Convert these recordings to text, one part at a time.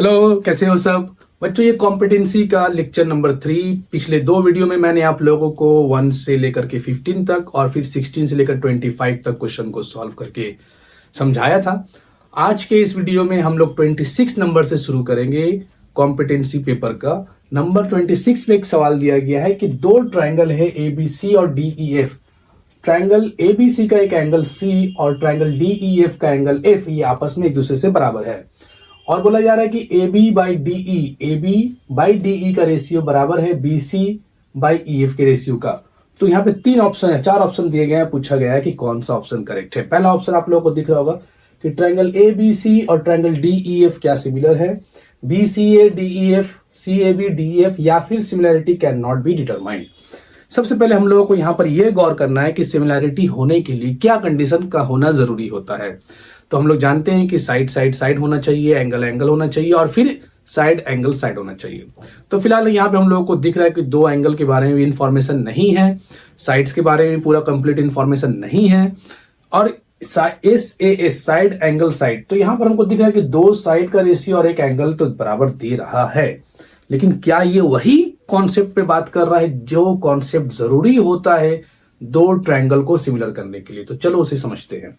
Hello, कैसे हो सब बच्चों। ये कॉम्पिटेंसी का लेक्चर नंबर 3। पिछले दो वीडियो में मैंने आप लोगों को 1 से लेकर के 15 तक और फिर 16 से लेकर 25 तक क्वेश्चन को सॉल्व करके समझाया था। आज के इस वीडियो में हम लोग 26 नंबर से शुरू करेंगे। कॉम्पिटेंसी पेपर का नंबर 26 में एक सवाल दिया गया है कि दो ट्राइंगल है ABC और DEF। ट्राइंगल ABC का एक एंगल C और ट्राइंगल DEF का एंगल F ये आपस में एक दूसरे से बराबर है। और बोला जा रहा है कि AB बाई DE का रेशियो बराबर है BC बाई EF के रेशियो का। तो यहाँ पे तीन ऑप्शन है, चार ऑप्शन दिए गए हैं। पूछा गया है कि कौन सा ऑप्शन करेक्ट है। पहला ऑप्शन आप लोगों को दिख रहा होगा कि ट्राइंगल ABC और ट्राइंगल DEF क्या सिमिलर है, BCA DEF, CAB DEF, या फिर similarity can not be determined. सबसे पहले हम लोगों को यहाँ पर यह गौर करना है कि सिमिलरिटी होने के लिए क्या कंडीशन का होना जरूरी होता है। तो हम लोग जानते हैं कि साइड होना चाहिए, एंगल होना चाहिए और फिर साइड होना चाहिए। तो फिलहाल यहाँ पे हम लोगों को दिख रहा है कि दो एंगल के बारे में भी इंफॉर्मेशन नहीं है, साइड्स के बारे में पूरा कंप्लीट इंफॉर्मेशन नहीं है, और SAS साइड एंगल साइड। तो यहाँ पर हमको दिख रहा है कि दो साइड का रेशियो और एक एंगल तो बराबर दे रहा है, लेकिन क्या ये वही कॉन्सेप्ट पे बात कर रहा है जो कॉन्सेप्ट जरूरी होता है दो ट्रायंगल को सिमिलर करने के लिए। तो चलो उसे समझते हैं।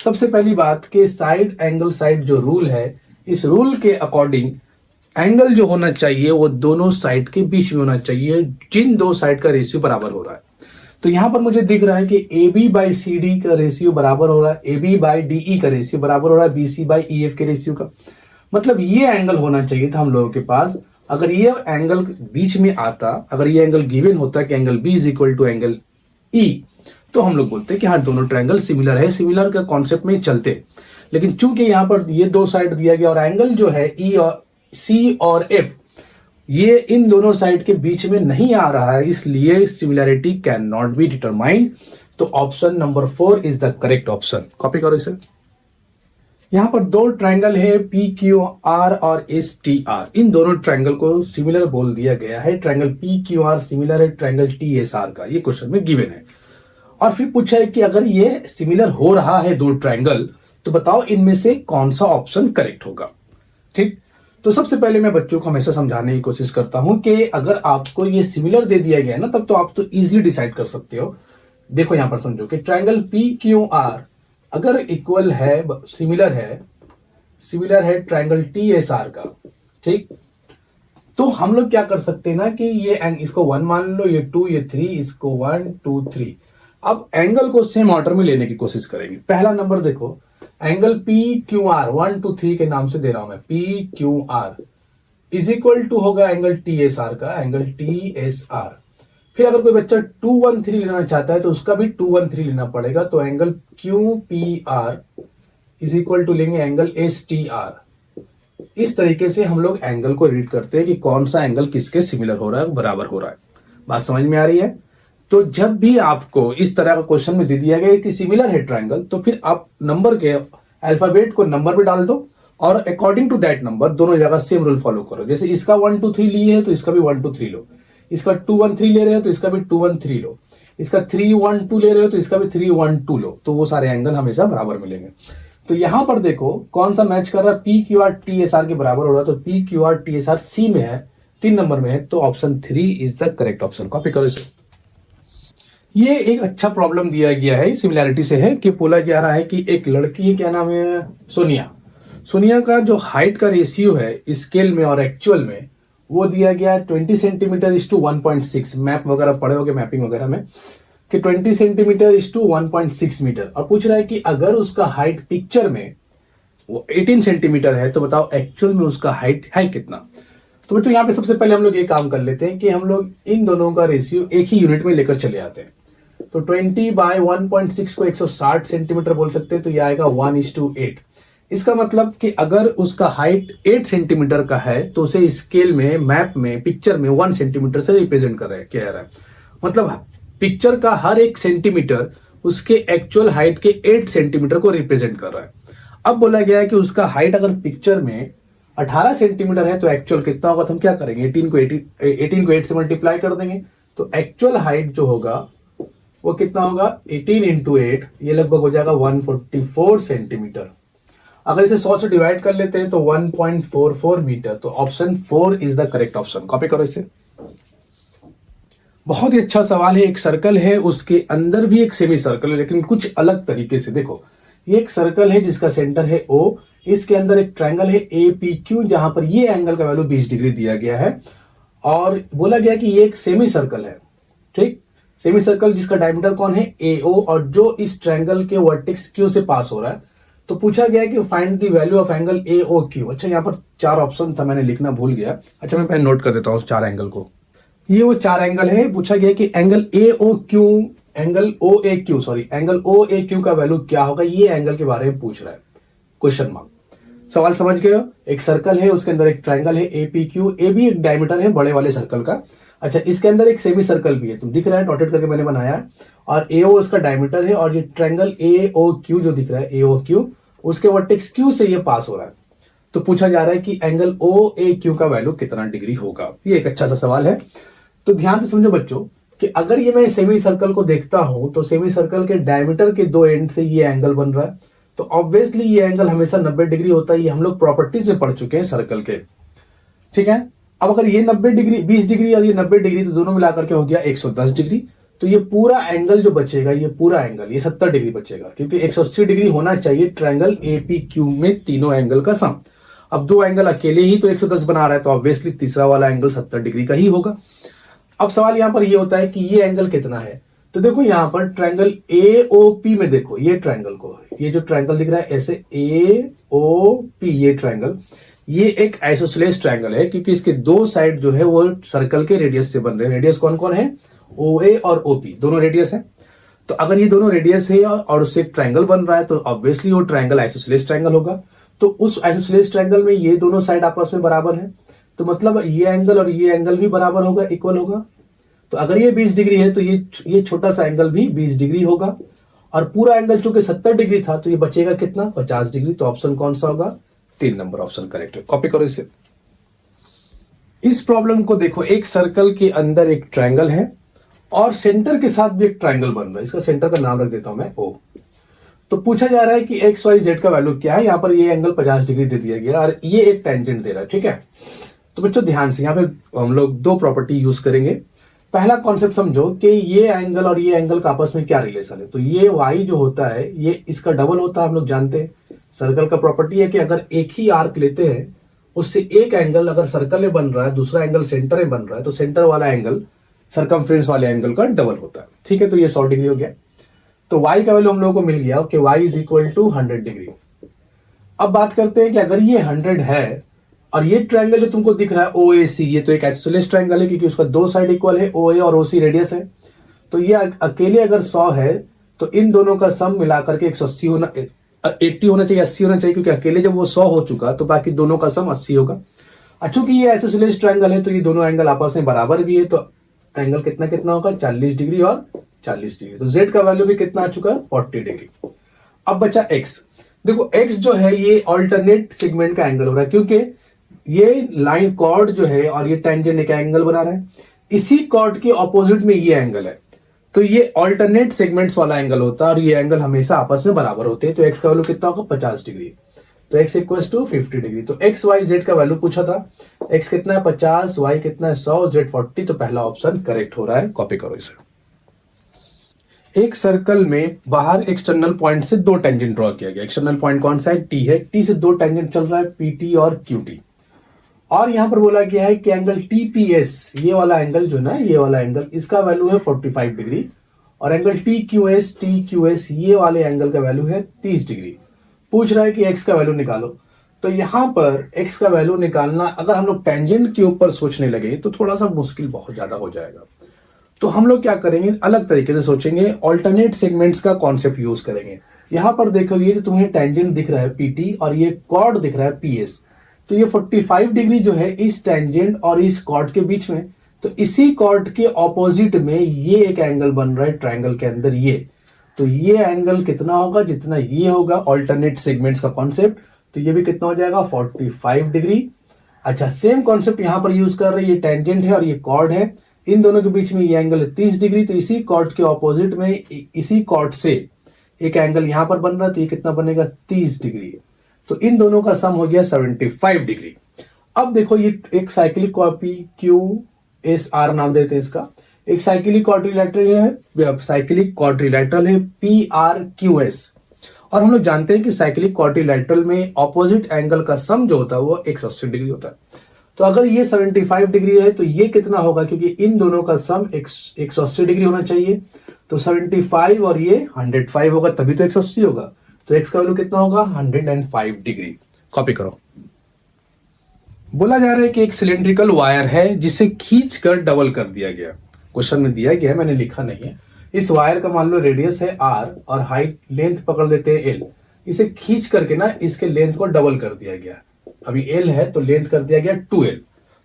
सबसे पहली बात कि साइड एंगल साइड जो रूल है, इस रूल के अकॉर्डिंग एंगल जो होना चाहिए वो दोनों साइड के बीच में होना चाहिए जिन दो साइड का रेशियो बराबर हो रहा है। तो यहां पर मुझे दिख रहा है कि AB बाई CD का रेशियो बराबर हो रहा है, AB बाई DE का रेशियो बराबर हो रहा है BC बाई EF के रेशियो का। मतलब ये एंगल होना चाहिए था हम लोगों के पास। अगर ये एंगल बीच में आता, अगर ये एंगल गिवन होता कि angle B is equal to angle E, तो हम लोग बोलते कि हाँ दोनों ट्रायंगल सिमिलर है, सिमिलर का कॉन्सेप्ट में चलते। लेकिन चूंकि यहाँ पर ये दो साइड दिया गया और एंगल जो है E और C और F ये इन दोनों साइड के बीच में नहीं आ रहा है, इसलिए similarity can not be determined. तो option number 4 is the correct option. Copy करो इसे। यहां पर दो ट्रायंगल है PQR और STR। इन दोनों ट्रायंगल को सिमिलर बोल दिया गया है। ट्रायंगल PQR सिमिलर है ट्रायंगल TSR का, ये क्वेश्चन में गिवन है। और फिर पूछा है कि अगर ये सिमिलर हो रहा है दो ट्रायंगल, तो बताओ इनमें से कौन सा ऑप्शन करेक्ट होगा। ठीक, तो सबसे पहले मैं बच्चों को हमेशा समझाने की कोशिश करता हूं कि अगर आपको ये सिमिलर दे दिया गया है ना, तब तो आप तो इजीली डिसाइड कर सकते हो। देखो यहां पर समझो कि ट्रायंगल PQR अगर इक्वल है, सिमिलर है ट्रायंगल TSR का। ठीक, तो हम लोग क्या कर सकते हैं ना कि ये इसको 1 मान लो, ये 2, ये 3, इसको 1 2 3। अब एंगल को सेम ऑर्डर में लेने की कोशिश करेंगे। पहला नंबर देखो, एंगल PQR 1 2 3 के नाम से दे रहा हूं मैं। PQR इज इक्वल टू होगा एंगल TSR का, एंगल TSR। फिर अगर कोई बच्चा 2 1 3 लेना चाहता है तो उसका भी 2 1 3 लेना पड़ेगा। तो angle QPR is equal to लेंगे एंगल STR। इस तरीके से हम लोग एंगल को रीड करते हैं कि कौन सा एंगल किसके सिमिलर हो रहा है, बराबर हो रहा है। बात समझ में आ रही है। तो जब भी आपको इस तरह का क्वेश्चन में दे दिया गया कि सिमिलर है ट्रायंगल, तो फिर आप नंबर के अल्फाबेट को नंबर पे डाल दो और अकॉर्डिंग टू दैट नंबर दोनों जगह सेम रूल फॉलो करो। जैसे इसका 1 2 3 लिए है तो इसका भी 1 2 3 लो, इसका 2 1 3 ले रहे हो तो इसका भी 2 1 3 लो, इसका 3 1 2 ले रहे हो तो इसका भी 3 1 2 लो। तो वो सारे एंगल हमेशा बराबर मिलेंगे। तो यहां पर देखो कौन सा मैच कर रहा है, PQR TSR के बराबर हो रहा है। तो PQR TSR C में है, 3 नंबर में है। तो option 3 is the correct option. Copy करो इसे। ये एक अच्छा प्रॉब्लम दिया गया है, सिमिलैरिटी से है कि बोला जा रहा है कि एक लड़की है, क्या नाम है, सोनिया का जो हाइट का रेशियो है स्केल में और एक्चुअल में वो दिया गया 20 सेंटीमीटर इज टू 1.6। मैप वगैरह पढ़े होगे, मैपिंग वगैरह में, कि 20 सेंटीमीटर इज टू 1.6 मीटर। और पूछ रहा है कि अगर उसका हाइट पिक्चर में वो 18 सेंटीमीटर है तो बताओ एक्चुअल में उसका हाइट है कितना। तो बच्चों यहाँ पे सबसे पहले हम लोग ये काम कर लेते हैं कि हम लोग इन दोनों का रेशियो एक ही यूनिट में लेकर चले आते हैं। तो 20 बाय 1.6 को 160 सेंटीमीटर बोल सकते हैं। तो यह आएगा 1:8। इसका मतलब कि अगर उसका हाइट 8 सेंटीमीटर का है तो उसे स्केल में, मैप में, पिक्चर में 1 सेंटीमीटर से रिप्रेजेंट कर रहा है, कह रहा है। मतलब पिक्चर का हर एक सेंटीमीटर उसके एक्चुअल हाइट के 8 सेंटीमीटर को रिप्रेजेंट कर रहा है। अब बोला गया है कि उसका हाइट अगर पिक्चर में 18 सेंटीमीटर है तो एक्चुअल कितना होगा। तो हम क्या करेंगे, 18 को 8 से मल्टीप्लाई कर देंगे। तो एक्चुअल हाइट जो होगा वो कितना होगा, 18 × 8, ये लगभग हो जाएगा 144 सेंटीमीटर। अगर इसे 100 से डिवाइड कर लेते हैं तो 1.44 मीटर। तो option 4 is the correct option. Copy करो इसे। बहुत ही अच्छा सवाल है। एक सर्कल है, उसके अंदर भी एक सेमी सर्कल है, लेकिन कुछ अलग तरीके से। देखो, ये एक सर्कल है जिसका सेंटर है O, इसके अंदर एक ट्रायंगल है APQ, जहां पर ये एंगल का वैल्यू 20 डिग्री दिया गया है और बोला गया कि ये एक सेमी सर्कल है। ठीक, सेमी सर्कल जिसका डायमीटर कौन है, AO, और जो इस ट्रायंगल के वर्टेक्स Q से पास हो रहा है। तो पूछा गया कि find the value of angle AOQ। अच्छा, यहाँ पर 4 ऑप्शन था, मैंने लिखना भूल गया। अच्छा, मैं पहले नोट कर देता हूँ 4 एंगल को। ये वो 4 एंगल है। पूछा गया कि एंगल एंगल OAQ का वैल्यू क्या होगा, ये एंगल के बारे में पूछ रहा है, क्वेश्चन मार्क। सवाल समझ गए हो? एक सर्कल है, उसके अंदर एक ट्रायंगल है APQ, ए भी एक डायमीटर है बड़े वाले सर्कल का। अच्छा, इसके अंदर एक सेमी सर्कल भी है, तुम दिख रहा है, डॉटेड करके मैंने बनाया है, और AO उसका डायमीटर है, और ये ट्रायंगल AOQ जो दिख रहा है AOQ, उसके वर्टेक्स Q से ये पास हो रहा है। तो पूछा जा रहा है कि एंगल OAQ का वैल्यू कितना डिग्री होगा। ये एक अच्छा सा सवाल है। तो ध्यान से समझो बच्चों कि अगर ये मैं सेमी सर्कल को देखता हूं तो सेमी सर्कल के डायमीटर के 2 एंड से ये एंगल बन रहा है, तो ऑब्वियसली ये एंगल हमेशा 90 डिग्री होता है। ये हम लोग प्रॉपर्टी से पढ़ चुके हैं सर्कल के। ठीक है, अब अगर ये 90 डिग्री 20 डिग्री और ये 90 डिग्री, तो दोनों मिलाकर के हो गया 110 डिग्री। तो ये पूरा एंगल जो बचेगा, ये पूरा एंगल ये 70 डिग्री बचेगा, क्योंकि 180 डिग्री होना चाहिए ट्रायंगल APQ में तीनों एंगल का सम। अब 2 एंगल अकेले ही तो 110 बना रहा है, तो ऑब्वियसली तीसरा वाला एंगल 70 डिग्री का ही होगा। अब सवाल यहां पर ये होता है कि ये एंगल कितना है। तो देखो यहां पर ट्रायंगल AOP में देखो, ये ट्रायंगल को, ये जो ट्रायंगल दिख रहा है ऐसे AOP, ये ट्रायंगल, ये एक आइसोसेलेस ट्रायंगल है, क्योंकि इसके 2 साइड जो है वो सर्कल के रेडियस से बन रहे हैं। रेडियस कौन कौन है, OA और OP, दोनों रेडियस है। तो अगर ये दोनों रेडियस है और उससे एक ट्रायंगल बन रहा है, तो ऑब्वियसली वो ट्रायंगल आइसोसेलेस ट्रायंगल होगा। तो उस आइसोसेलेस ट्रायंगल में ये दोनों साइड आपस में बराबर है, तो मतलब ये एंगल और ये एंगल भी बराबर होगा, इक्वल होगा। तो अगर ये 20 डिग्री है तो ये छोटा सा एंगल भी 20 डिग्री होगा, और पूरा एंगल चूंकि 70 डिग्री था, तो ये बचेगा कितना, 50 डिग्री। तो ऑप्शन कौन सा होगा, 3 नंबर ऑप्शन करेक्ट है। कॉपी करो इसे। इस प्रॉब्लम को देखो, एक सर्कल के अंदर एक ट्रायंगल है और सेंटर के साथ भी एक ट्रायंगल बन रहा है। इसका सेंटर का नाम रख देता हूं मैं O। तो पूछा जा रहा है कि XYZ का वैल्यू क्या है। यहां पर ये एंगल 50 डिग्री दे दिया गया और ये एक टेंजेंट दे रहा है। ठीक है, तो बच्चों ध्यान से, यहां पे हम लोग 2 प्रॉपर्टी यूज करेंगे। पहला कॉन्सेप्ट समझो कि ये एंगल और ये एंगल का आपस में क्या रिलेशन है। तो ये y जो होता है ये इसका डबल होता है, हम लोग जानते हैं। सर्कल का प्रॉपर्टी है कि अगर एक ही आर्क लेते हैं, उससे एक एंगल अगर सर्कल में बन रहा है, दूसरा एंगल सेंटर में बन रहा है, तो सेंटर वाला एंगल सर्कमफ्रेंस वाले एंगल का डबल होता है। ठीक है, तो ये 100 डिग्री हो गया। तो y का वैल्यू हम लोगों को मिल गया कि y is equal to 100 degree. अब बात करते हैं कि अगर ये 100 है और ये ट्रायंगल जो तुमको दिख रहा है OAC, ये तो एक आइसोसेलेस ट्रायंगल है, क्योंकि उसका 2 साइड इक्वल है, OA और OC रेडियस है। तो ये अकेले अगर 100 है तो इन दोनों का सम मिलाकर के 180 होना, 80 होना चाहिए, 80 होना चाहिए, क्योंकि अकेले जब वो 100 हो चुका तो बाकी दोनों का सम 80 होगा। चूंकि ये आइसोसेलेस ट्रायंगल है तो ये दोनों एंगल आपस में बराबर भी है, तो एंगल कितना कितना होगा, 40 डिग्री और 40 डिग्री। तो Z का वैल्यू भी कितना आ चुका है, 40 डिग्री। अब बचा X। देखो X जो है ये ऑल्टरनेट सेगमेंट का एंगल हो रहा है, क्योंकि ये लाइन कॉर्ड जो है और ये टेंजेंट एक एंगल बना रहा है, इसी कॉर्ड के ऑपोजिट में ये एंगल है, तो ये ऑल्टरनेट सेगमेंट्स वाला एंगल होता है और ये एंगल हमेशा आपस में बराबर होते हैं। तो x का वैल्यू कितना होगा, 50 डिग्री। तो x इक्वल्स टू 50 डिग्री। तो x y z का वैल्यू पूछा था, x कितना है 50, y कितना है 100, z 40। तो पहला ऑप्शन करेक्ट हो रहा है। कॉपी करो इसे। एक सर्कल में बाहर एक्सटर्नल पॉइंट से 2 टेंजेंट ड्रॉ किया गया। एक्सटर्नल पॉइंट कौन सा है, T है। T से 2 टेंजेंट चल रहा है, PT और QT। और यहां पर बोला गया है कि एंगल TPS, ये वाला एंगल जो है ना, ये वाला एंगल, इसका वैल्यू है 45 डिग्री, और एंगल TQS ये वाले एंगल का वैल्यू है 30 डिग्री। पूछ रहा है कि x का वैल्यू निकालो। तो यहां पर x का वैल्यू निकालना, अगर हम लोग टेंजेंट के ऊपर सोचने लगे तो थोड़ा सा मुश्किल बहुत ज्यादा हो जाएगा। तो हम लोग क्या करेंगे, अलग तरीके से सोचेंगे, ऑल्टरनेट सेगमेंट्स का कॉन्सेप्ट यूज करेंगे। यहां पर देखो, ये जो तुम्हें टेंजेंट दिख रहा है PT और ये कॉर्ड दिख रहा है PS, तो ये 45 डिग्री जो है इस टेंजेंट और इस कॉर्ड के बीच में, तो इसी कॉर्ड के ऑपोजिट में ये एक एंगल बन रहा है ट्रायंगल के अंदर ये। तो ये एंगल कितना होगा, जितना ये होगा, ऑल्टरनेट सेगमेंट्स का कॉन्सेप्ट। तो ये भी कितना हो जाएगा, 45 डिग्री। अच्छा, सेम कॉन्सेप्ट यहां पर यूज कर रहे हैं, ये टेंजेंट है और ये कॉर्ड है, इन दोनों के बीच में ये एंगल है 30 डिग्री। तो इसी कॉर्ड के ऑपोजिट में इसी कॉर्ड से एक एंगल यहां पर बन रहा है, तो ये कितना बनेगा, 30 डिग्री। तो इन दोनों का सम हो गया 75 डिग्री। अब देखो ये एक साइक्लिक कॉपी QSR नाम देते हैं इसका, एक साइक्लिक क्वाड्रिलैटरल है, साइक्लिक क्वाड्रिलैटरल है PRQS। और हम लोग जानते हैं कि साइक्लिक क्वाड्रिलैटरल में ऑपोजिट एंगल का सम जो होता है वो 180 डिग्री होता है। तो अगर ये 75 डिग्री है तो ये कितना होगा, क्योंकि इन दोनों का सम 180 डिग्री होना चाहिए। तो 75 और ये 105 होगा, तभी तो 180 होगा। तो x का वैल्यू कितना होगा, 105 डिग्री। कॉपी करो। बोला जा रहा है कि एक सिलेंड्रिकल वायर है जिसे खींच कर डबल कर दिया गया। क्वेश्चन में दिया गया है, मैंने लिखा नहीं है। इस वायर का मान लो रेडियस है r और हाइट लेंथ पकड़ लेते हैं l। इसे खींच करके ना इसके लेंथ को डबल कर दिया गया। अभी l है तो लेंथ कर दिया गया 2l।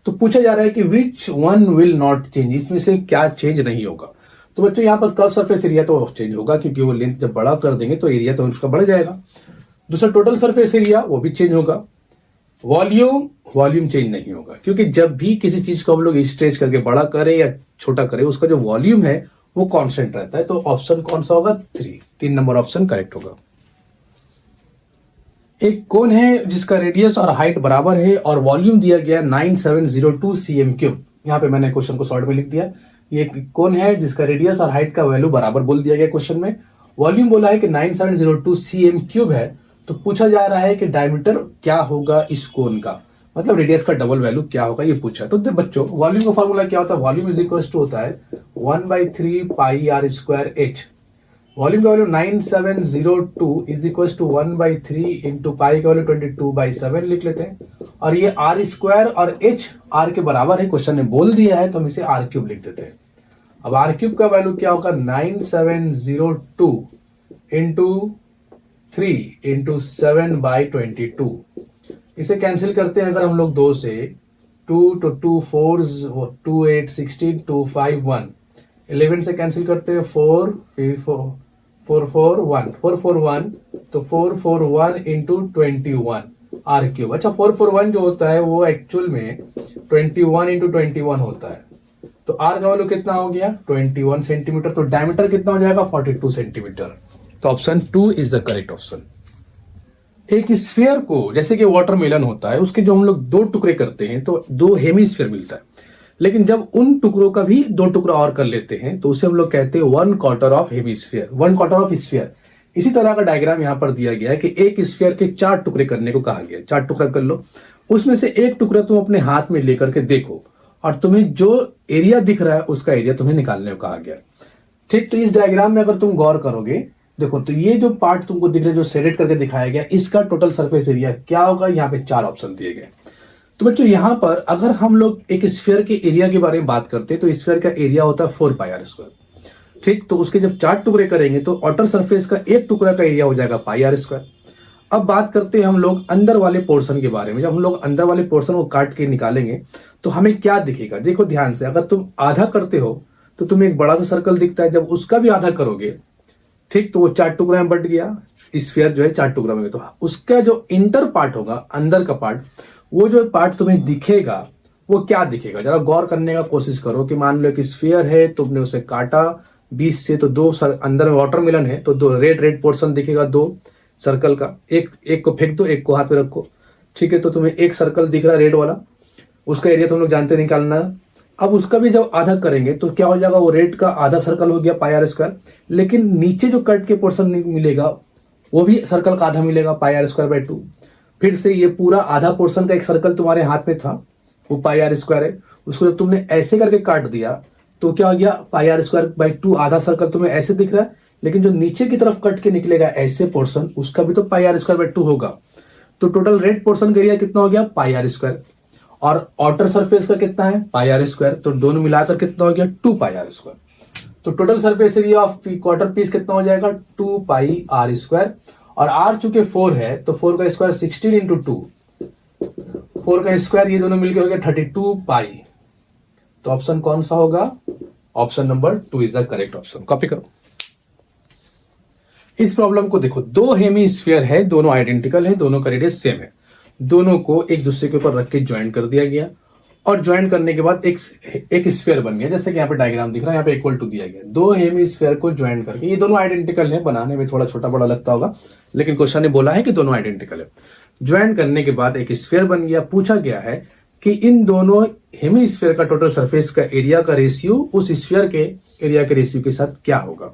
तो पूछा जा रहा है कि which one will not change, इसमें से क्या चेंज नहीं होगा। तो बच्चों यहाँ पर कर्व सरफेस एरिया तो चेंज होगा, क्योंकि वो लेंथ जब बड़ा कर देंगे तो एरिया तो उसका बढ़ जाएगा। दूसरा टोटल सरफेस एरिया वो भी चेंज होगा। वॉल्यूम चेंज नहीं होगा, क्योंकि जब भी किसी चीज को हम लोग स्ट्रेच करके बड़ा करें या छोटा करें उसका जो वॉल्यूम है वो कांस्टेंट रहता है। तो ऑप्शन कौन सा होगा, 3 नंबर ऑप्शन करेक्ट होगा। एक कोन है जिसका रेडियस और हाइट बराबर है और वॉल्यूम दिया गया 9702 cm3। यहाँ पे मैंने क्वेश्चन को शॉर्ट में लिख दिया। ये कोन है जिसका रेडियस और हाइट का वैल्यू बराबर बोल दिया गया क्वेश्चन में। वॉल्यूम बोला है कि 9702 cm3 है। तो पूछा जा रहा है कि डायमीटर क्या होगा इस कोन का, मतलब रेडियस का डबल वैल्यू क्या होगा ये पूछा। तो बच्चों वॉल्यूम का फॉर्मूला क्या होता है, वॉल्यूम इज इक्वल टू होता है 1/3 pi r square h। Volume का value 9702 is equal to 1/3 into pi का वैल्यू 22/7 लिख लेते हैं। और ये r स्क्वायर और h r के बराबर है, क्वेश्चन ने बोल दिया है तो हम इसे r³ लिख देते हैं। अब r³ का वैल्यू क्या होगा, 9702 इंटू 3 इंटू 7/22। इसे कैंसिल करते हैं अगर हम लोग 2 से, 2 to 2 4s 2 8 16 2 5 1, 11 से कैंसिल करते हैं 4 फिर 4 4 1 4 4 1, तो 4 4 1 इंटू 21 r³। अच्छा 4 4 1 जो होता है वो एक्चुअल में 21 इंटू 21 होता है। तो r का वैल्यू कितना हो गया 21 सेंटीमीटर। तो डायमीटर कितना हो जाएगा 42 सेंटीमीटर। तो option 2 is the correct option. एक स्फीयर को, जैसे कि वाटरमेलन होता है, उसके जो हम लोग 2 टुकड़े करते हैं तो 2 हेमिस्फीयर मिलता है। लेकिन जब उन टुकड़ों का भी 2 टुकड़ा और कर लेते हैं तो उसे हम लोग कहते हैं 1/4 ऑफ हेमिस्फीयर, 1/4 ऑफ स्फीयर। इसी तरह का डायग्राम यहां पर दिया गया है कि एक स्फीयर के 4 टुकड़े करने को कहा गया। 4 टुकड़ा कर लो, उसमें से एक टुकड़ा तुम अपने हाथ में लेकर के देखो और तुम्हें जो एरिया दिख रहा है उसका एरिया तुम्हें निकालने को कहा गया। ठीक, तो इस डायग्राम में अगर तुम गौर करोगे, देखो तो ये जो पार्ट तुमको दिख रहा है जो शेडेड करके दिखाया गया, इसका टोटल सरफेस एरिया क्या होगा, यहाँ पे 4 ऑप्शन दिए गए। तो बच्चों यहाँ पर अगर हम लोग एक स्फीयर के एरिया के बारे में बात करते हैं तो स्फीयर का एरिया होता है 4 पाई r स्क्वायर। ठीक, तो उसके जब 4 टुकड़े करेंगे तो आउटर सरफेस का एक टुकड़ा का एरिया हो जाएगा पाई r स्क्वायर। अब बात करते हैं हम लोग अंदर वाले पोर्शन के बारे में। जब हम लोग अंदर वाले पोर्शन को काट के निकालेंगे तो हमें क्या दिखेगा, देखो ध्यान से। अगर तुम आधा करते हो तो तुम्हें एक बड़ा सा सर्कल दिखता है, जब उसका भी आधा करोगे ठीक तो वो 4 टुकड़ा में बट गया, स्फीयर जो है 4 टुकड़ा में। तो उसका जो इंटर पार्ट होगा, अंदर का पार्ट, वो जो पार्ट तुम्हें दिखेगा वो क्या दिखेगा, जरा गौर करने का कोशिश करो। कि मान लो कि स्फीयर है, तुमने उसे काटा 20 से, तो 2 अंदर में वाटरमेलन है तो 2 रेड पोर्शन दिखेगा 2 सर्कल का। एक को फेंक दो, एक को हाथ पे रखो। ठीक है, तो तुम्हें एक सर्कल दिख रहा है रेड वाला, उसका एरिया तुम लोग जानते निकालना है। अब उसका भी जब आधा करेंगे तो क्या हो जाएगा, वो रेड का आधा सर्कल हो गया पाई r स्क्वायर। लेकिन नीचे जो कट के पोर्शन मिलेगा वो भी सर्कल का आधा मिलेगा पाई r स्क्वायर बाई 2। फिर से ये पूरा आधा पोर्शन का एक सर्कल तुम्हारे हाथ में था, वो पाई r स्क्वायर है। उसको जब तुमने ऐसे करके काट दिया तो क्या हो गया, पाई r स्क्वायर बाई 2 आधा सर्कल तुम्हें ऐसे दिख रहा है। लेकिन जो नीचे की तरफ कट के निकलेगा ऐसे पोर्शन, उसका भी तो पाई r स्क्वायर बाई 2 होगा। तो टोटल रेड पोर्शन का एरिया कितना हो गया, पाई r स्क्वायर। और आउटर सरफेस का कितना है, पाई r स्क्वायर। तो दोनों मिलाकर कितना हो गया, 2 पाई r स्क्वायर। तो total surface area of quarter piece कितना हो जाएगा, 2 पाई r स्क्वायर। और r चूंकि 4 है तो 4 का स्क्वायर 16 इंटू 2, 4 का स्क्वायर, ये दोनों मिलकर हो गया 32 पाई। तो ऑप्शन कौन सा होगा, option number 2 is the correct option. Copy करो। इस प्रॉब्लम को देखो, 2 हेमिस्फीयर है, दोनों आइडेंटिकल है, दोनों का रेडियस सेम है। दोनों को एक दूसरे के ऊपर रख के ज्वाइन कर दिया गया और ज्वाइन करने के बाद एक स्फीयर बन गया। जैसे कि यहाँ पे डायग्राम दिख रहा है, यहाँ पे इक्वल टू दिया गया। 2 हेमिस्फीयर को ज्वाइन करके, ये दोनों आइडेंटिकल है, बनाने में थोड़ा छोटा बड़ा लगता होगा लेकिन क्वेश्चन ने बोला है कि दोनों आइडेंटिकल है। ज्वाइन करने के बाद एक स्फीयर बन गया। पूछा गया है कि इन दोनों हेमिस्फीयर का टोटल सरफेस का एरिया का रेशियो उस स्फीयर के एरिया के रेशियो के साथ क्या होगा।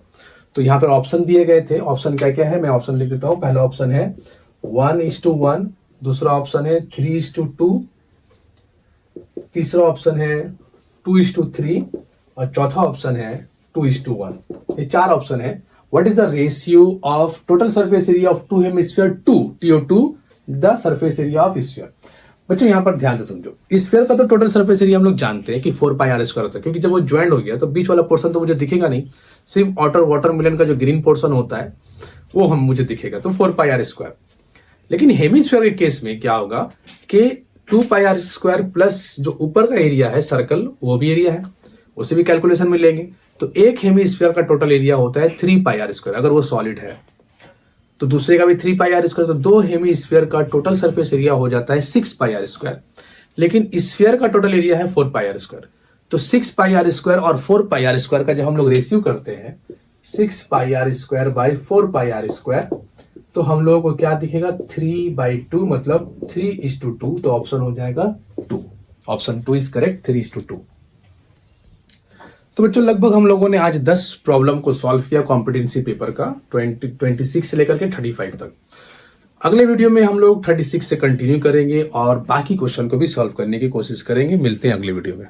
तो यहाँ पर ऑप्शन दिए गए थे। ऑप्शन क्या क्या है, मैं ऑप्शन लिख देता हूँ। पहला ऑप्शन है 1:1, दूसरा ऑप्शन है 3:2, तीसरा ऑप्शन है 2:3 और चौथा ऑप्शन है 2:1। ये 4 ऑप्शन है। What is the ratio of total surface area of two hemisphere to TO2 the surface area of sphere. बच्चों यहां पर ध्यान से समझो, स्फीयर का तो टोटल सरफेस एरिया हम लोग जानते हैं कि 4πr² होता है, क्योंकि जब वो ज्वाइंट हो गया तो बीच वाला पोर्शन तो मुझे दिखेगा नहीं, सिर्फ वाटरमेलन का जो ग्रीन पोर्शन होता है वो मुझे दिखेगा, तो 4πr²। लेकिन हेमिस्फीयर के केस में क्या होगा कि 2πr² प्लस जो ऊपर का एरिया है सर्कल, वो भी एरिया है, उसे भी कैलकुलेशन में लेंगे। तो एक हेमिस्फीयर का टोटल एरिया होता है 3πr², अगर वो सॉलिड है। तो दूसरे का भी 3πr², तो दो हेमिस्फीयर का टोटल सरफेस एरिया हो जाता है 6πr²। लेकिन स्फीयर का टोटल एरिया है 4πr²। तो 6πr² और 4πr² का जब हम लोग रेशियो करते हैं 6πr² बाई 4πr², तो हम लोगों को क्या दिखेगा 3/2, मतलब 3:2। तो ऑप्शन हो जाएगा 2। Option 2 is correct, 3:2। तो बच्चों लगभग हम लोगों ने आज 10 प्रॉब्लम को सॉल्व किया कॉम्पिटेंसी पेपर का 26 से लेकर के 35 तक। अगले वीडियो में हम लोग 36 से कंटिन्यू करेंगे और बाकी क्वेश्चन को भी सॉल्व करने की कोशिश करेंगे। मिलते हैं अगले वीडियो में।